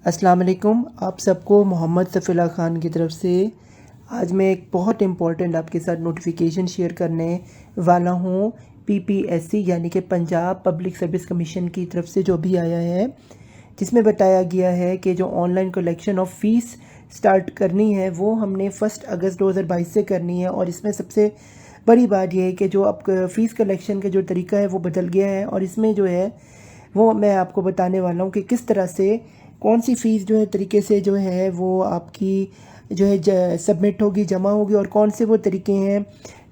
अस्सलाम वालेकुम। आप सबको मोहम्मद सफ़ीला ख़ान की तरफ से आज मैं एक बहुत इम्पॉर्टेंट आपके साथ नोटिफिकेशन शेयर करने वाला हूँ। पीपीएससी यानी कि पंजाब पब्लिक सर्विस कमीशन की तरफ से जो भी आया है, जिसमें बताया गया है कि जो online collection of fees start करनी है वो हमने 1 अगस्त 2022 से करनी है। और इसमें सबसे बड़ी बात यह है कि जो अब फ़ीस कलेक्शन का जो तरीका है वो बदल गया है। और इसमें जो है वो मैं आपको बताने वाला हूँ कि किस तरह से कौन सी फ़ीस जो है तरीके से जो है वो आपकी जो है सबमिट होगी, जमा होगी, और कौन से वो तरीके हैं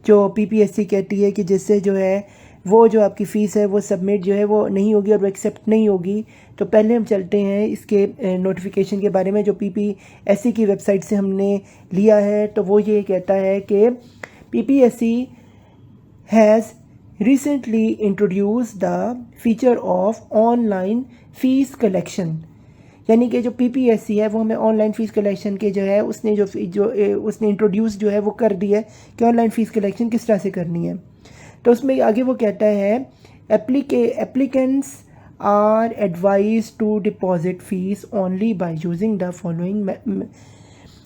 जो पीपीएससी कहती है कि जिससे जो है वो जो आपकी फ़ीस है वो सबमिट जो है वो नहीं होगी और वो एक्सेप्ट नहीं होगी। तो पहले हम चलते हैं इसके नोटिफिकेशन के बारे में जो पीपीएससी की वेबसाइट से हमने लिया है। तो वो ये कहता है कि PPSC has recently introduced the feature of online fees collection। यानी कि जो पीपीएससी है वो हमें ऑनलाइन फ़ीस कलेक्शन के जो है उसने उसने इंट्रोड्यूस जो है वो कर दिया है कि ऑनलाइन फ़ीस कलेक्शन किस तरह से करनी है। तो उसमें आगे वो कहता है applicants are advise to deposit fees only by using the following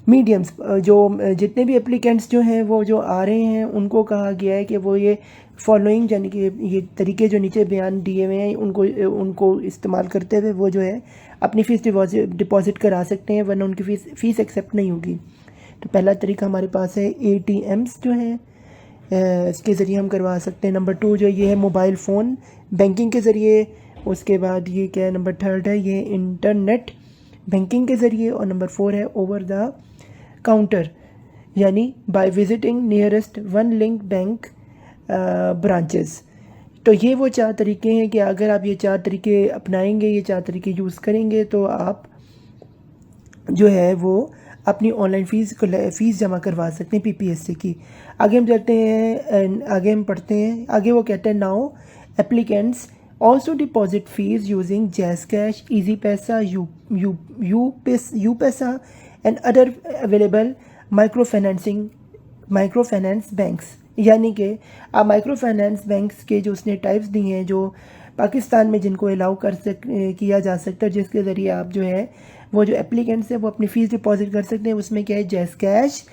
mediums. जो जितने भी एप्लीकेंट्स जो हैं वो जो आ रहे हैं उनको कहा गया है कि वो ये फॉलोइंग यानी कि ये तरीके जो नीचे बयान दिए हुए हैं उनको इस्तेमाल करते हुए वो जो है अपनी फ़ीस डिपॉजिट करा सकते हैं, वरना उनकी फ़ीस एक्सेप्ट नहीं होगी। तो पहला तरीका हमारे पास है एटीएम्स जो है इसके ज़रिए हम करवा सकते हैं। नंबर 2 जो ये है मोबाइल फ़ोन बैंकिंग के ज़रिए। उसके बाद ये क्या है, नंबर 3 है ये इंटरनेट बैंकिंग के ज़रिए। और नंबर 4 है ओवर द काउंटर यानी by visiting nearest one link bank branches. तो ये वो 4 तरीके हैं कि अगर आप ये 4 तरीके अपनाएंगे, ये 4 तरीके यूज़ करेंगे तो आप जो है वो अपनी ऑनलाइन फ़ीस जमा करवा सकते हैं पीपीएससी की। आगे हम चलते हैं, आगे हम पढ़ते हैं। आगे वो कहते हैं now applicants also deposit fees using jazz cash, easy पैसा, यू पैसा and other available micro finance banks. यानी कि आप माइक्रो फाइनेंस बैंक्स के जो उसने टाइप्स दिए हैं जो पाकिस्तान में जिनको अलाउ किया जा सकता है, जिसके ज़रिए आप जो है वो जो एप्लीकेंट्स है वो अपनी फ़ीस डिपॉजिट कर सकते हैं। उसमें क्या है, जैज़ कैश,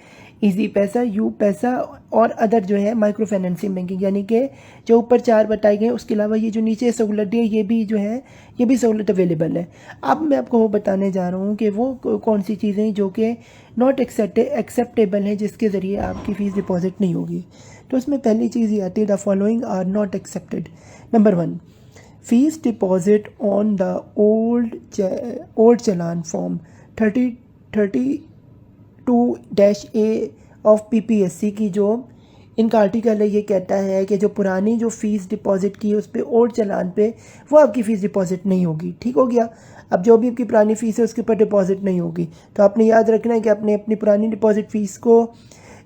ईजी पैसा, यू पैसा और अदर जो है माइक्रो फाइनेंसिंग बैंकिंग। यानी कि जो ऊपर 4 बताए गए उसके अलावा ये जो नीचे सहूलत है ये भी जो है ये भी सहूलत अवेलेबल है। अब मैं आपको वो बताने जा रहा हूँ कि वो कौन सी चीज़ें जो कि नॉट एक्सेप्टेबल हैं, जिसके ज़रिए आपकी फ़ीस डिपॉजिट नहीं होगी। तो उसमें पहली चीज़ ये आती है the following are not accepted. Number 1, fees deposit on the old challan form 32-A of PPSC की जो इनका आर्टिकल है ये कहता है कि जो पुरानी जो फ़ीस डिपॉजिट की है उस पर ओल्ड चलान पे वो आपकी फ़ीस डिपॉजिट नहीं होगी। ठीक हो गया। अब जो भी आपकी पुरानी फ़ीस है उसके ऊपर डिपॉजिट नहीं होगी। तो आपने याद रखना है कि आपने अपनी पुरानी डिपॉजिट फ़ीस को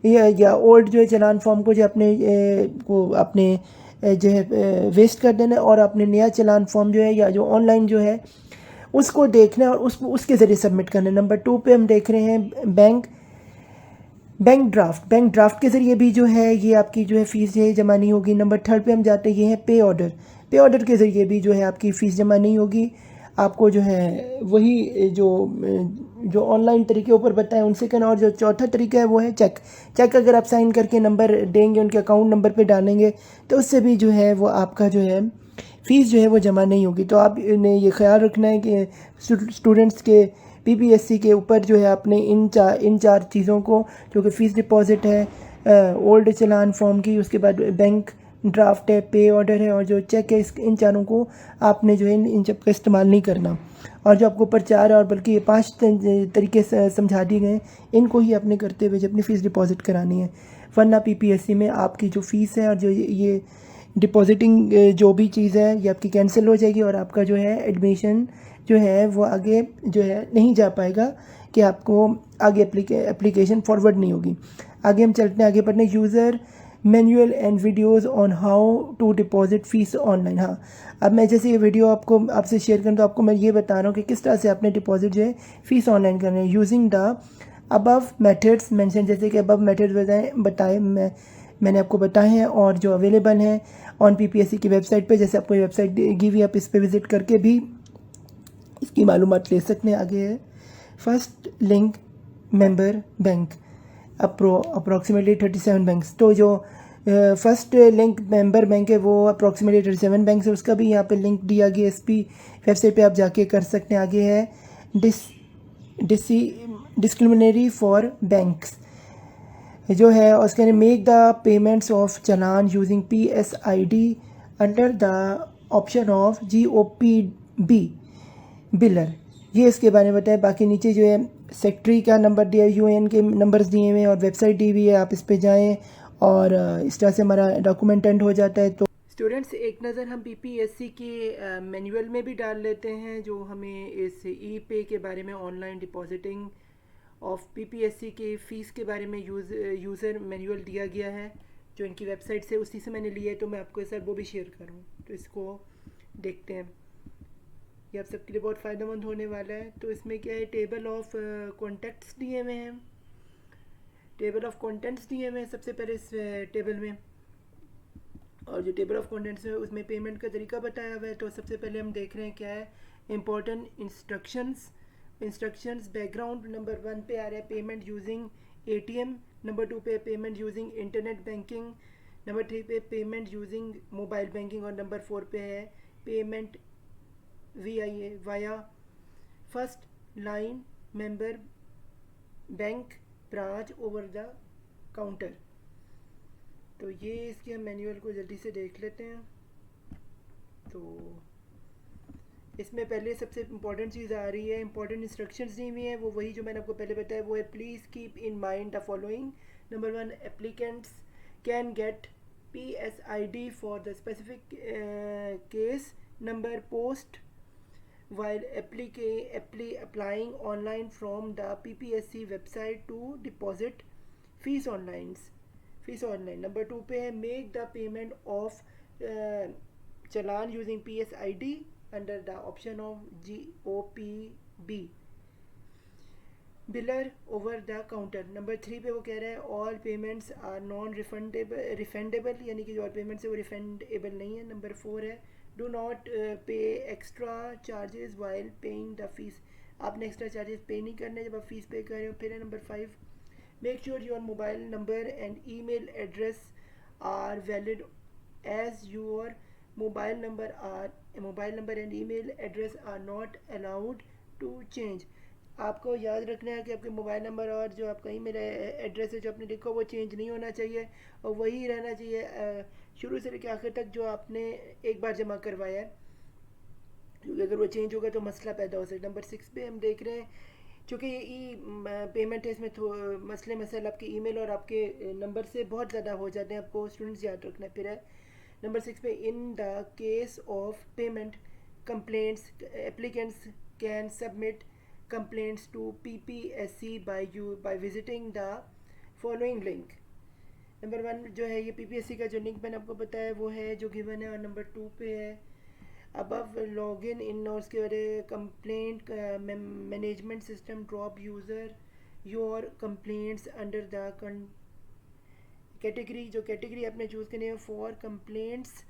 या ओल्ड जो है चलान फॉर्म को जो अपने जो है वेस्ट कर देना है और अपने नया चलान फॉर्म जो है या जो ऑनलाइन जो है उसको देखना है और उसके ज़रिए सबमिट करना है। नंबर 2 पे हम देख रहे हैं बैंक ड्राफ्ट के ज़रिए भी जो है ये आपकी जो है फ़ीस जो है जमा नहीं होगी। नंबर 3 पे हम जाते हैं, ये है पे ऑर्डर के ज़रिए भी जो है आपकी फ़ीस जमा नहीं होगी। आपको जो है वही जो ऑनलाइन तरीके ऊपर बताएं उनसे करना। और जो चौथा तरीका है वो है चेक अगर आप साइन करके नंबर देंगे उनके अकाउंट नंबर पे डालेंगे तो उससे भी जो है वो आपका जो है फ़ीस जो है वो जमा नहीं होगी। तो आप ने ये ख्याल रखना है कि स्टूडेंट्स के पीपीएससी के ऊपर जो है आपने इन चार चीज़ों को, जो कि फ़ीस डिपॉजिट है, ओल्ड चलान फॉर्म की, उसके बाद बैंक ड्राफ्ट है, पे ऑर्डर है और जो चेक है, इन चारों को आपने जो है इन सब का इस्तेमाल नहीं करना। और जो आपको ऊपर 4 और बल्कि 5 तरीके समझा दिए गए इनको ही आपने करते हुए अपनी फ़ीस डिपॉजिट करानी है, वरना पीपीएससी में आपकी जो फ़ीस है और जो ये डिपॉजिटिंग जो भी चीज़ है ये आपकी कैंसिल हो जाएगी और आपका जो है एडमिशन जो है वो आगे जो है नहीं जा पाएगा कि आपको आगे एप्लीकेशन फॉरवर्ड नहीं होगी। आगे हम चलते हैं, आगे पढ़ने user manual and videos on how to deposit fees online. हाँ, अब मैं जैसे ये वीडियो आपसे शेयर करूँ तो आपको मैं ये बता रहा हूँ कि किस तरह से आपने डिपॉजिट जो है फ़ीस ऑनलाइन करना है using the above methods mention. जैसे कि अबव मेथड्स बताए मैंने आपको बताए हैं और जो अवेलेबल हैं ऑन पीपीएससी की वेबसाइट पे। जैसे आपको वेबसाइट दी हुई, आप इस पर विज़िट करके भी इसकी मालूमात ले सकते हैं। आगे है first link member bank approximately 37 banks. तो जो फर्स्ट लिंक मेंबर बैंक है वो अप्रोक्सीमेटली 37 बैंक्स है, उसका भी यहाँ पे लिंक दिया गया एसपी वेबसाइट पे, आप जाके कर सकते हैं। आगे है डिस्क्रिमिनरी फॉर बैंक्स जो है उसके अंदर make the payments of challan using PSID under the option of GOPB बिलर, ये इसके बारे में बताएं। बाकी नीचे जो है सेक्रेटरी का नंबर दिया है, UN के नंबर्स दिए हुए हैं और वेबसाइट दी हुई है, आप इस पे जाएं और इस तरह से हमारा डॉक्यूमेंट एंड हो जाता है। तो स्टूडेंट्स एक नज़र हम PPSC के मैनुअल में भी डाल लेते हैं, जो हमें इस E-पे के बारे में ऑनलाइन डिपॉजिटिंग ऑफ PPSC के फ़ीस के बारे में यूज़र मैनुअल दिया गया है जो इनकी वेबसाइट से, उसी से मैंने लिया है। तो मैं आपके साथ वो भी शेयर करूँ, तो इसको देखते हैं, ये आप सबके लिए बहुत फ़ायदेमंद होने वाला है। तो इसमें क्या है, टेबल ऑफ कॉन्टेक्ट्स दिए हुए हैं, टेबल ऑफ कंटेंट्स दिए हुए हैं सबसे पहले इस टेबल में, और जो टेबल ऑफ कंटेंट्स है उसमें पेमेंट का तरीका बताया हुआ है। तो सबसे पहले हम देख रहे हैं क्या है, इंपॉर्टेंट इंस्ट्रक्शंस बैकग्राउंड। नंबर 1 पे आ रहा है पेमेंट यूजिंग ATM, नंबर 2 पे payment using internet banking, number 3 पे पेमेंट यूजिंग मोबाइल बैंकिंग, और नंबर 4 पे है payment via first line member bank branch over the counter. तो ये इसके हम मैनुअल को जल्दी से देख लेते हैं। तो इसमें पहले सबसे इम्पॉर्टेंट चीज़ आ रही है, इंपॉर्टेंट इंस्ट्रक्शंस दी हुई हैं, वो वही जो मैंने आपको पहले बताया वो है, please keep in mind the following. Number 1, applicants can gate PSID for the specific case number post while applying online from the PPSC website to deposit fees online. Number 2 पे है make the payment of challan using PSID under the option of GOPB biller over the counter. Number 3 पे वो कह रहा है all payments are non refundable, यानी कि जो और पेमेंट्स है वो रिफंडेबल नहीं है। नंबर 4 है डू नॉट पे extra charges while paying the fees, आपने एक्स्ट्रा चार्जेस पे नहीं करने जब आप फीस पे कर रहे हो। फिर है number 5, make sure your mobile number and email address are valid as your mobile number and email address are not allowed to change. आपको याद रखना है कि आपके मोबाइल नंबर और जो आपका ईमेल एड्रेस है जो आपने लिखा वो चेंज नहीं होना चाहिए, और वही रहना चाहिए शुरू से लेकर आखिर तक जो आपने एक बार जमा करवाया है, क्योंकि अगर वो चेंज होगा तो मसला पैदा हो सकता है। नंबर 6 पे हम देख रहे हैं, चूँकि ये पेमेंट है, इसमें मसले मसाइल आपके ईमेल और आपके नंबर से बहुत ज़्यादा हो जाते हैं, आपको स्टूडेंट्स याद रखना है। फिर है नंबर 6 पे, in the case of payment complaints applicants can submit complaints to PPSC by visiting the following link। Number 1 जो है ये PPSC का जो लिंक मैंने आपको बताया वो है जो गिवन है, और नंबर 2 पे है अबव लॉगिन इन, और उसके बाद complaint management system drop user your complaints under the category, जो कैटेगरी आपने चूज़ करनी है for complaints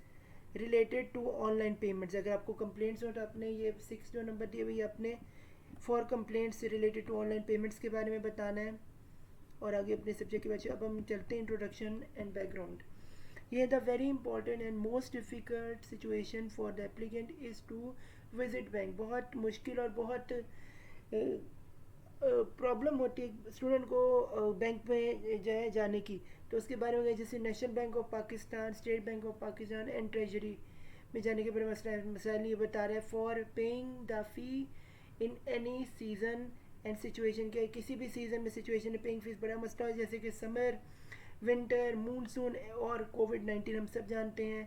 related to online payments. अगर आपको कंप्लेंट्स हो तो आपने ये 6 जो नंबर दिए हुई आपने फॉर कंप्लेंट्स से रिलेटेड टू ऑनलाइन पेमेंट्स के बारे में बताना है, और आगे अपने सब्जेक्ट के बाद अब हम चलते हैं इंट्रोडक्शन एंड बैकग्राउंड। ये the very important and most difficult situation for the applicant is to visit bank. बहुत मुश्किल और बहुत प्रॉब्लम होती है स्टूडेंट को बैंक में जाने की, तो उसके बारे में जैसे national bank of Pakistan, state bank of Pakistan and treasury में जाने के बारे में मसाइल ये बता रहा है। For paying the fee in any season and situation, के किसी भी सीज़न में सिचुएशन में पेइंग फीस बड़ा मसला है, जैसे कि समर, विंटर, मानसून और कोविड-19 हम सब जानते हैं।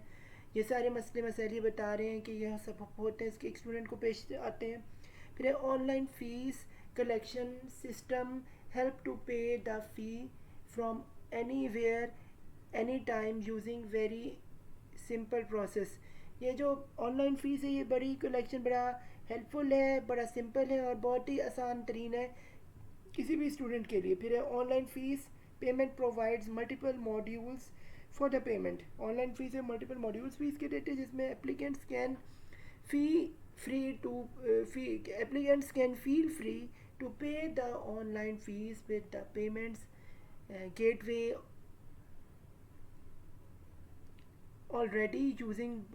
ये सारे मसले मसाइल बता रहे हैं कि यह सब होते हैं, इसके एक स्टूडेंट को पेश आते हैं। फिर online fees collection system help to pay the fee from anywhere any time using very simple process. ये जो ऑनलाइन फ़ीस है ये बड़ी कलेक्शन बड़ा हेल्पफुल है, बड़ा सिंपल है और बहुत ही आसान तरीन है किसी भी स्टूडेंट के लिए। फिर है online fees payment provides multiple modules for the payment. Online fees है मल्टीपल मॉड्यूल्स फ़ीस के देते हैं जिसमें applicants can free to applicants can feel free to pay the online fees with the payments gateway already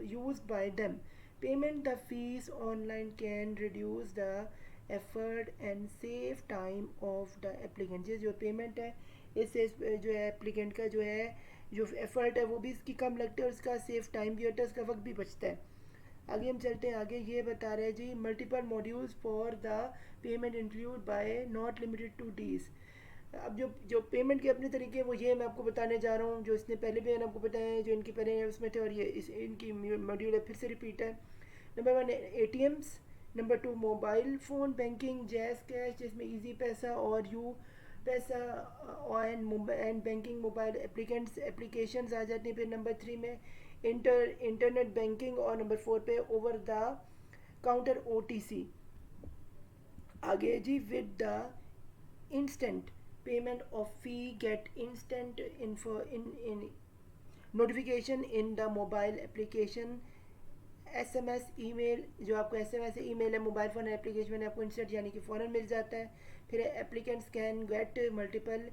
used by them. Payment the fees online can reduce the effort and save time of the applicant. ये जो payment है इससे जो है applicant का जो effort है वो भी इसकी कम लगता है और उसका सेव टाइम भी होता है, उसका वक्त भी बचता है. आगे हम चलते हैं. आगे ये बता रहे हैं जी multiple modules for the payment include by not limited to these. अब जो पेमेंट के अपने तरीके वो ये मैं आपको बताने जा रहा हूँ, जो इसने पहले भी मैंने आपको बताया है, जो इनकी पहले उसमें थे और ये इनकी मॉड्यूल है फिर से रिपीट है. Number 1 ATMs. Number 2 mobile phone banking jazz cash, जिसमें इजी पैसा और यू पैसा एंड बैंकिंग मोबाइल एप्लीकेशंस आ जाती हैं. फिर नंबर 3 में इंटरनेट बैंकिंग और नंबर 4 पे ओवर द काउंटर OTC. आगे जी with the instant payment of fee get instant info in notification in the mobile application. SMS email, जो आपको SMS email है मोबाइल फ़ोन एप्लीकेशन में आपको इंस्टेंट यानी कि फ़ौरन मिल जाता है. फिर applicants can get multiple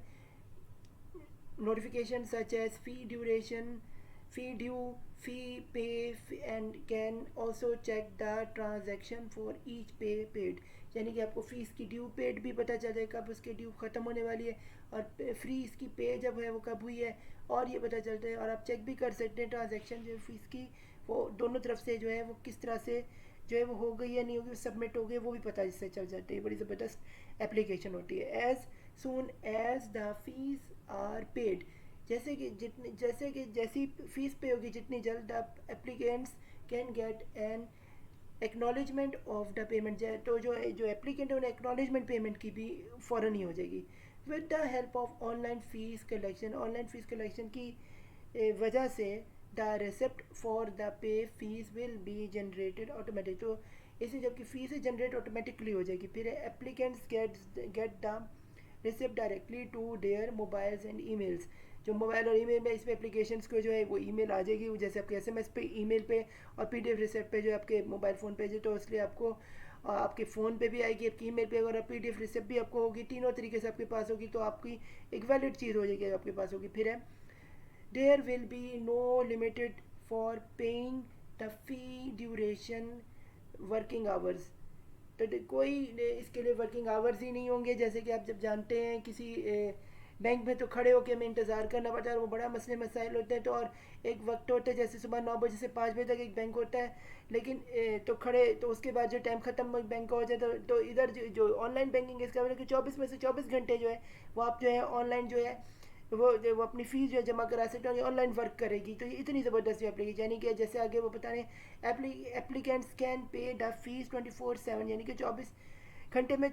notification such as fee duration, fee due, fee pay and can also check the transaction for each pay paid. यानी कि आपको फ़ीस की ड्यू पेड भी पता चल जाए कब उसकी ड्यू ख़त्म होने वाली है और फ्री इसकी पे जब है वो कब हुई है और ये पता चलता है. और आप चेक भी कर सकते हैं ट्रांजैक्शन जो फ़ीस की वो दोनों तरफ से जो है वो किस तरह से जो है वो हो गई या नहीं होगी, सबमिट हो गई, वो भी पता इससे चल जाती है. बड़ी ज़बरदस्त एप्लीकेशन होती है. As soon as the fees are paid, जैसे कि जैसी फ़ीस पे होगी जितनी जल्द the applicants can get an acknowledgement of the payment. तो जो एप्लीकेंट है उन्हें एक्नॉलेजमेंट पेमेंट की भी फ़ौरन ही हो जाएगी. With the help of online fees collection की वजह से the receipt for the pay fees will be generated automatic. तो इससे जबकि फ़ीस जनरेट ऑटोमेटिकली हो जाएगी. फिर applicants get the receipt directly to their mobiles and emails. जो मोबाइल और ईमेल में इसमें एप्लीकेशंस को जो है वो ईमेल आ जाएगी, जैसे आपके SMS पे, ईमेल पे और PDF रिसिप्ट पे जो आपके मोबाइल फ़ोन पे जो, तो इसलिए आपको आपके फ़ोन पे भी आएगी, आपकी ईमेल पे और PDF रिसिप्ट भी आपको होगी. तीनों तरीके से आपके पास होगी तो आपकी एक वैलिड चीज़ हो जाएगी आपके पास होगी. फिर है there will be no limited for paying the fee duration working hours. तो कोई इसके लिए वर्किंग आवर्स ही नहीं होंगे. जैसे कि आप जब जानते हैं किसी बैंक में तो खड़े होकर हमें इंतज़ार करना पड़ता है और वो बड़ा मसले मसाइल होते हैं. तो और एक वक्त होता है जैसे सुबह 9 बजे से 5 बजे तक एक बैंक होता है, लेकिन तो खड़े तो उसके बाद जो टाइम ख़त्म बैंक का हो जाता है तो इधर जो ऑनलाइन बैंकिंग है इसका मतलब कि 24 में से 24 घंटे जो है वो आप जो है ऑनलाइन जो है वो अपनी फ़ीस जो है जमा करा सकते हैं, ऑनलाइन वर्क करेगी. तो ये इतनी ज़बरदस्त एप्लीकेशन, यानी कि जैसे आगे वो बता रहे हैं applicants can pay the fees 24/7, यानी कि 24 घंटे में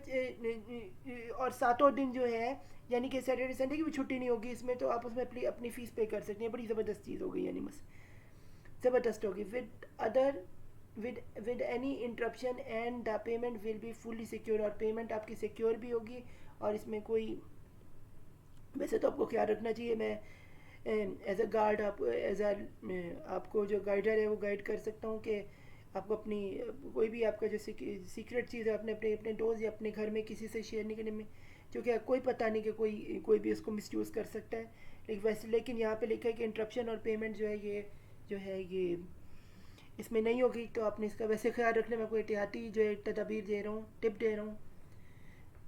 और 7 दिन जो है यानी कि सैटरडे संडे की भी छुट्टी नहीं होगी इसमें, तो आप उसमें अपनी फ़ीस पे कर सकते हैं. बड़ी ज़बरदस्त चीज़ हो गई, यानी बस ज़बरदस्त होगी. With any interruption and the payment will be fully secure, और पेमेंट आपकी सिक्योर भी होगी. और इसमें कोई वैसे तो आपको ख्याल रखना चाहिए, मैं एज अ गार्ड आपको जो गाइडर है वो गाइड कर सकता हूँ कि आपको अपनी कोई भी आपका जो सीक्रेट चीज़ है अपने दोस्त या अपने घर में किसी से शेयर नहीं करने में, क्योंकि कोई पता नहीं कि कोई भी उसको मिसयूज़ कर सकता है. लेकिन यहाँ पे लिखा है कि इंटरप्शन और पेमेंट जो है ये इसमें नहीं होगी. तो आपने इसका वैसे ख्याल रखने में कोई एहतियाती जो है तदाबीर दे रहा हूँ, टिप दे रहा हूँ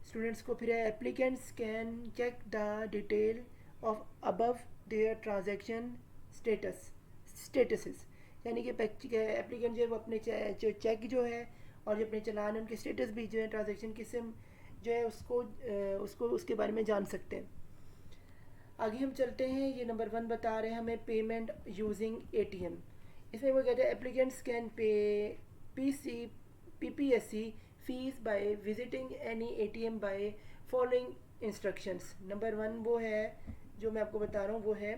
स्टूडेंट्स को. फिर applicants can check the detail of above their transaction statuses, यानी कि एप्लीकेंट जो है वो अपने जो चेक जो है और जो अपने चलान उनके स्टेटस भी जो है ट्रांजैक्शन किस्म जो है उसको उसके बारे में जान सकते हैं. आगे हम चलते हैं. ये नंबर 1 बता रहे हैं हमें पेमेंट यूजिंग ATM. इसमें वो कहते हैं applicants can pay PPSC fees by visiting any ATM by following instructions. Number 1 वो है जो मैं आपको बता रहा हूँ, वो है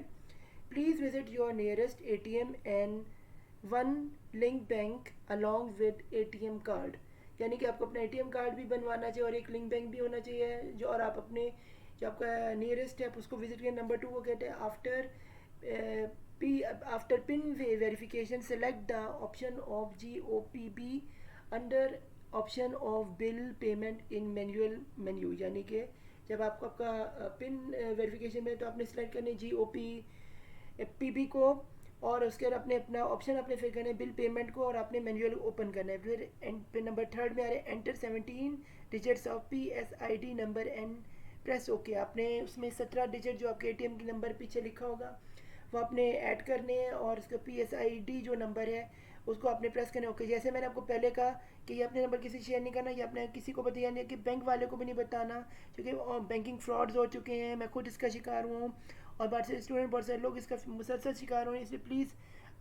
please visit your nearest ATM and one link bank along with ATM card, यानी कि आपको अपना ATM कार्ड भी बनवाना चाहिए और एक लिंक बैंक भी होना चाहिए जो, और आप अपने जो आपका नियरेस्ट है आप उसको विजिट करें. नंबर 2 वो कहते हैं after pin verification select the option of GOPB under option of bill payment in manual menu, यानी कि जब आपको आपका पिन वेरिफिकेशन में तो आपने सेलेक्ट करने GOPPB को, और उसके बाद अपने अपना ऑप्शन अपने फिर करना है बिल पेमेंट को, और आपने मैनुअल ओपन करना है। फिर नंबर थर्ड में आ रहे enter 17 digits of PSID number and press okay. आपने उसमें 17 डिजिट जो आपके ATM के नंबर पीछे लिखा होगा वो आपने ऐड करने हैं, और उसका PSID जो नंबर है उसको आपने प्रेस करना है ओके। जैसे मैंने आपको पहले कहा कि ये अपने नंबर किसी शेयर नहीं करना, ये अपने किसी को बताया नहीं, कि बैंक वाले को भी नहीं बताना, क्योंकि बैंकिंग फ्रॉड्स हो चुके हैं, मैं खुद इसका शिकार हुआ हूँ, और बहुत से स्टूडेंट बहुत सारे लोग इसका मुसलसल शिकार हो रहे हैं, इसलिए प्लीज़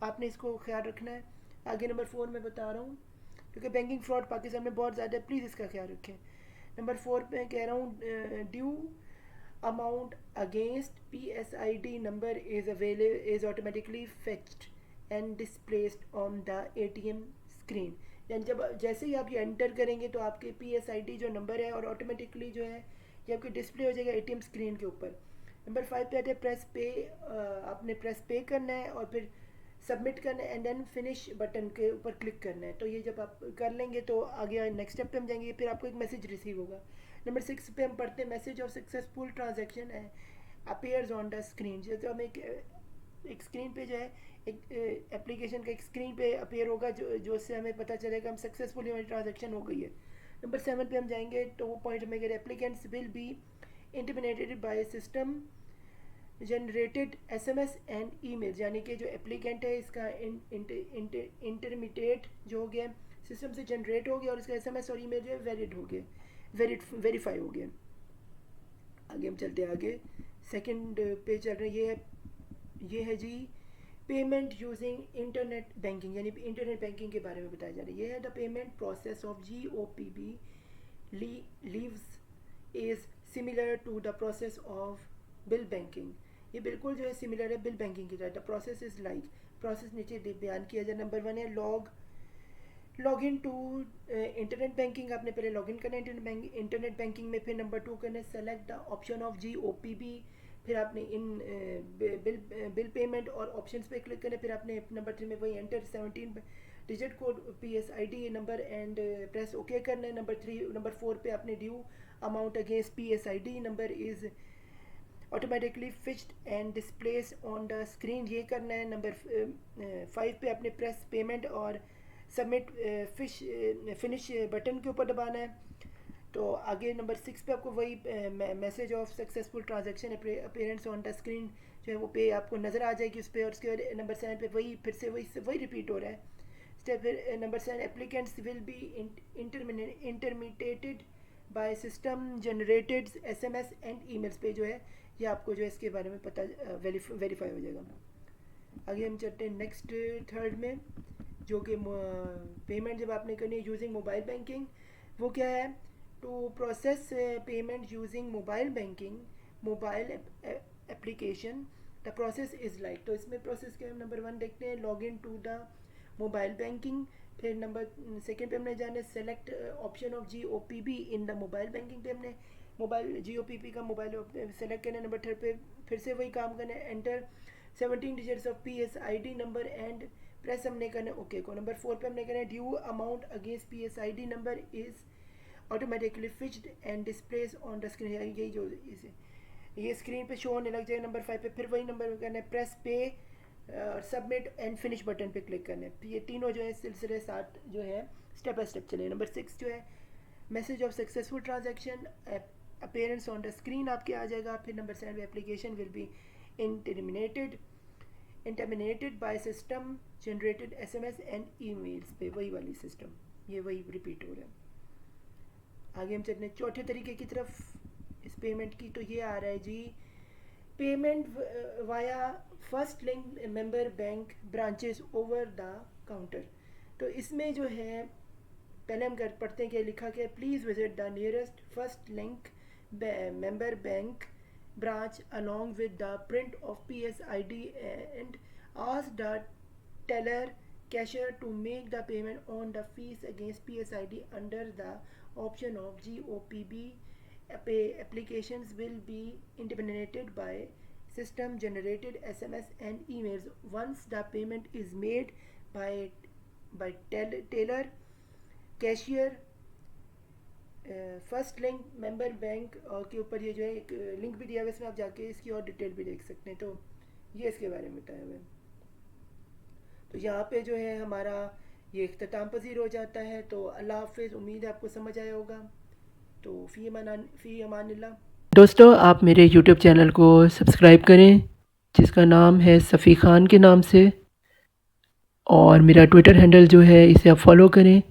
आपने इसको ख्याल रखना है। आगे नंबर 4 में बता रहा हूँ, क्योंकि बैंकिंग फ्रॉड पाकिस्तान में बहुत ज़्यादा है, प्लीज़ इसका ख्याल रखें। नंबर 4 पे कह रहा हूँ due amount against PSID number is automatically fetched and displayed on the ATM screen। यानी जब जैसे ही आप ये एंटर करेंगे तो आपके PSID जो नंबर है और ऑटोमेटिकली जो है ये आपके डिस्प्ले हो जाएगा ATM स्क्रीन के ऊपर। नंबर 5 पे आते हैं प्रेस पे, आपने प्रेस पे करना है और फिर सबमिट करना है एंड देन फिनिश बटन के ऊपर क्लिक करना है। तो ये जब आप कर लेंगे तो आगे नेक्स्ट स्टेप पे हम जाएंगे, फिर आपको एक मैसेज रिसीव होगा। नंबर 6 पे हम पढ़ते हैं मैसेज ऑफ सक्सेसफुल ट्रांजैक्शन है अपीयर्स ऑन द स्क्रीन। जैसे हम एक स्क्रीन पे जो है एक एप्लीकेशन का एक स्क्रीन पे अपीयर होगा जो उससे हमें पता चलेगा हम सक्सेसफुली हमारी ट्रांजैक्शन हो गई है। नंबर 7 पे हम जाएंगे तो वो पॉइंट में applicants will be intimated by system generated SMS and email, यानी कि जो एप्लीकेंट है इसका इंटरमीडिएट जो हो गया सिस्टम से जनरेट हो गया, और इसका SMS और ईमेल जो है वैलिड हो गया, वेरीफाई हो गया। आगे हम चलते हैं, आगे सेकंड पे चल रहे हैं। ये है जी पेमेंट यूजिंग इंटरनेट बैंकिंग, यानी इंटरनेट बैंकिंग के बारे में बताया जा रहा है। ये है the payment process of GOPB leaves is similar to the process of bill banking. ये बिल्कुल जो है सिमिलर है बिल बैंकिंग की तरह। The process is like, process नीचे बयान किया जाए। नंबर 1 है log in to internet banking, आपने पहले लॉग इन करना है इंटरनेट बैंकिंग में। फिर नंबर 2 करना है select the option of GOPB, फिर आपने इन बिल पेमेंट और ऑप्शंस पे क्लिक करना है। फिर आपने नंबर 3 में वही enter 17 digit code PSID number and press okay करना है। नंबर 4 पे आपने due amount against PSID number is automatically fixed and displace on the screen, ये करना है। नंबर 5 पे आपने प्रेस पेमेंट और सबमिट फिनिश बटन के ऊपर दबाना है। तो आगे नंबर 6 पे आपको वही message of successful transaction appearance on the screen जो है वो पे आपको नज़र आ जाएगी उस पर। और उसके बाद नंबर 7 पे वही फिर से वही रिपीट हो रहा है स्टेप। फिर number 7 applicants will B intermediated bye system generated SMS and emails पे जो है ये आपको जो है इसके बारे में पता वेरीफाई हो जाएगा। आगे हम चलते हैं नेक्स्ट थर्ड में, जो कि पेमेंट जब आपने करनी है यूजिंग मोबाइल बैंकिंग। वो क्या है, to process payment using mobile banking mobile application the process is like. तो इसमें प्रोसेस क्या है, नंबर 1 देखते हैं log in to the mobile banking. फिर नंबर 2 पे हमने जाना select option of GOPB in the mobile banking पे हमने मोबाइल GOPB का मोबाइल सेलेक्ट करना है। नंबर 3 पे फिर से वही काम करना है, enter 17 digits of PSID number and press हमने करना है ओके को। नंबर 4 पे हमने करना है due amount against PSID number is automatically fixed and displace on the screen, यही जो इसे ये स्क्रीन पे शो होने लग जाएगा। नंबर 5 पे फिर वही नंबर करना है, प्रेस पे सबमिट एंड फिनिश बटन पे क्लिक करना है। ये तीनों जो है सिलसिले साथ जो है स्टेप बाय स्टेप चले। नंबर 6 जो है message of successful transaction appearance on the screen आपके आ जाएगा। फिर number 7 application will be intimated by system generated SMS and emails पे, वही वाली सिस्टम, ये वही रिपीट हो रहा है। आगे हम चलते हैं चौथे तरीके की तरफ इस पेमेंट की। तो ये आ रहा है जी payment via first link member bank branches over the counter. तो इसमें जो है पहले हम पढ़ते हैं कि लिखा क्या, please visit the nearest first link member bank branch along with the print of PSID and ask the teller cashier to make the payment on the fees against PSID under the option of GOPB. Applications will be intimidated by system generated SMS and emails. Once the payment is made by teller, cashier first link member bank के ऊपर ये जो है एक link भी दिया हुआ है, इसमें आप जाके इसकी और डिटेल भी देख सकते हैं। तो ये इसके बारे में बताया हुआ है। तो यहाँ पे जो है हमारा ये इख्तिताम पजीर हो जाता है। तो अल्लाह हाफिज़, उम्मीद है आपको समझ आया होगा। तो फ़ी अमानिल्लाह। दोस्तों, आप मेरे यूट्यूब चैनल को सब्सक्राइब करें जिसका नाम है सफ़ी ख़ान के नाम से, और मेरा ट्विटर हैंडल जो है इसे आप फॉलो करें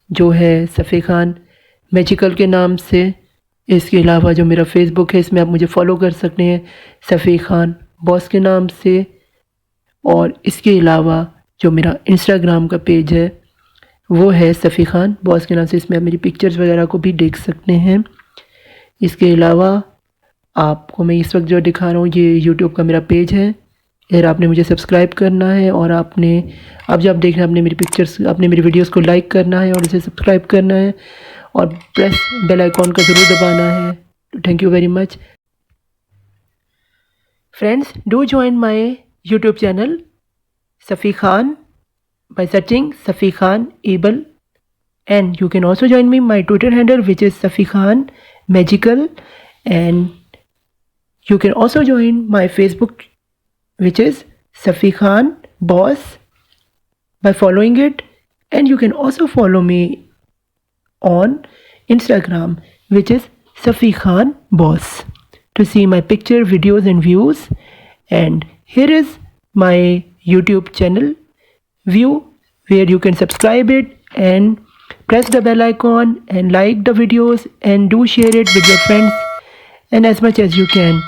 जो है सफ़ी ख़ान मैजिकल के नाम से। इसके अलावा जो मेरा फेसबुक है इसमें आप मुझे फ़ॉलो कर सकते हैं सफ़ी ख़ान बॉस के नाम से। और इसके अलावा जो मेरा इंस्टाग्राम का पेज है वो है सफ़ी ख़ान बॉस के नाम से, इसमें आप मेरी पिक्चर्स वगैरह को भी देख सकते हैं। इसके अलावा आपको मैं इस वक्त जो दिखा रहा हूँ ये यूट्यूब का मेरा पेज है, अगर आपने मुझे सब्सक्राइब करना है और आपने अब जब देख रहे हैं आपने मेरी पिक्चर्स, आपने मेरी वीडियोस को लाइक करना है और इसे सब्सक्राइब करना है और प्रेस बेल आइकॉन का ज़रूर दबाना है। Thank you very much friends, do join my YouTube channel Safi Khan by searching Safi Khan Able, and you can also join me my Twitter handle which is Safi Khan Magical, and you can also join my Facebook which is Safi Khan Boss by following it, and you can also follow me on Instagram which is Safi Khan Boss to see my picture, videos and views. And here is my YouTube channel view where you can subscribe it and press the bell icon and like the videos and do share it with your friends and as much as you can.